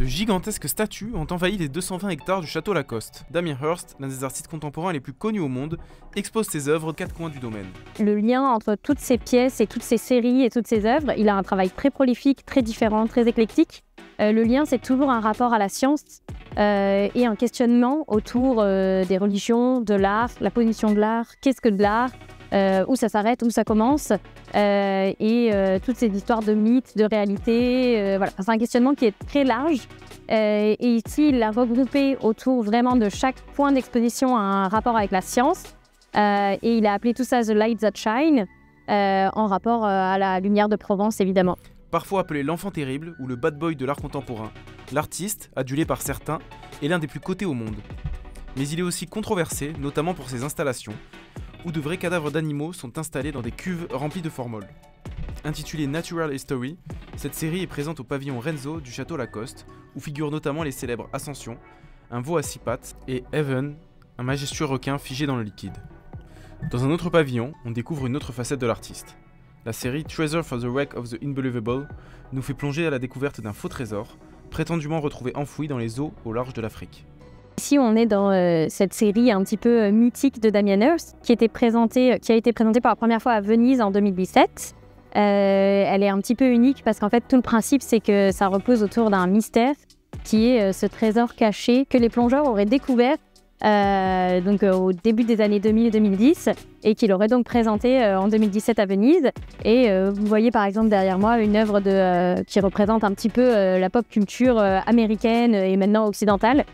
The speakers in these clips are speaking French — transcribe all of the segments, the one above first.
De gigantesques statues ont envahi les 220 hectares du château Lacoste. Damien Hirst, l'un des artistes contemporains les plus connus au monde, expose ses œuvres aux quatre coins du domaine. Le lien entre toutes ces pièces et toutes ces séries et toutes ces œuvres, il a un travail très prolifique, très différent, très éclectique. Le lien, c'est toujours un rapport à la science et un questionnement autour des religions, de l'art, la position de l'art, qu'est-ce que de l'art, où ça s'arrête, où ça commence, et toutes ces histoires de mythes, de réalité. Voilà. C'est un questionnement qui est très large. Et ici, il l'a regroupé autour vraiment de chaque point d'exposition à un rapport avec la science. Et il a appelé tout ça The Light That Shine, en rapport à la lumière de Provence, évidemment. Parfois appelé l'enfant terrible ou le bad boy de l'art contemporain, l'artiste, adulé par certains, est l'un des plus cotés au monde. Mais il est aussi controversé, notamment pour ses installations, où de vrais cadavres d'animaux sont installés dans des cuves remplies de formol. Intitulée Natural History, cette série est présente au pavillon Renzo du château Lacoste, où figurent notamment les célèbres Ascension, un veau à 6 pattes, et Heaven, un majestueux requin figé dans le liquide. Dans un autre pavillon, on découvre une autre facette de l'artiste. La série Treasure for the Wreck of the Unbelievable nous fait plonger à la découverte d'un faux trésor, prétendument retrouvé enfoui dans les eaux au large de l'Afrique. Ici, on est dans cette série un petit peu mythique de Damien Hirst, qui a été présentée pour la première fois à Venise en 2017. Elle est un petit peu unique parce qu'en fait, tout le principe, c'est que ça repose autour d'un mystère qui est ce trésor caché que les plongeurs auraient découvert au début des années 2000 et 2010 et qu'il aurait donc présenté en 2017 à Venise. Et vous voyez par exemple derrière moi une œuvre qui représente un petit peu la pop culture américaine et maintenant occidentale.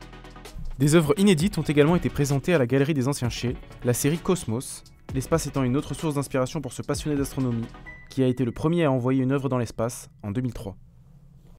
Des œuvres inédites ont également été présentées à la Galerie des Anciens Chais, la série Cosmos, l'espace étant une autre source d'inspiration pour ce passionné d'astronomie, qui a été le premier à envoyer une œuvre dans l'espace en 2003.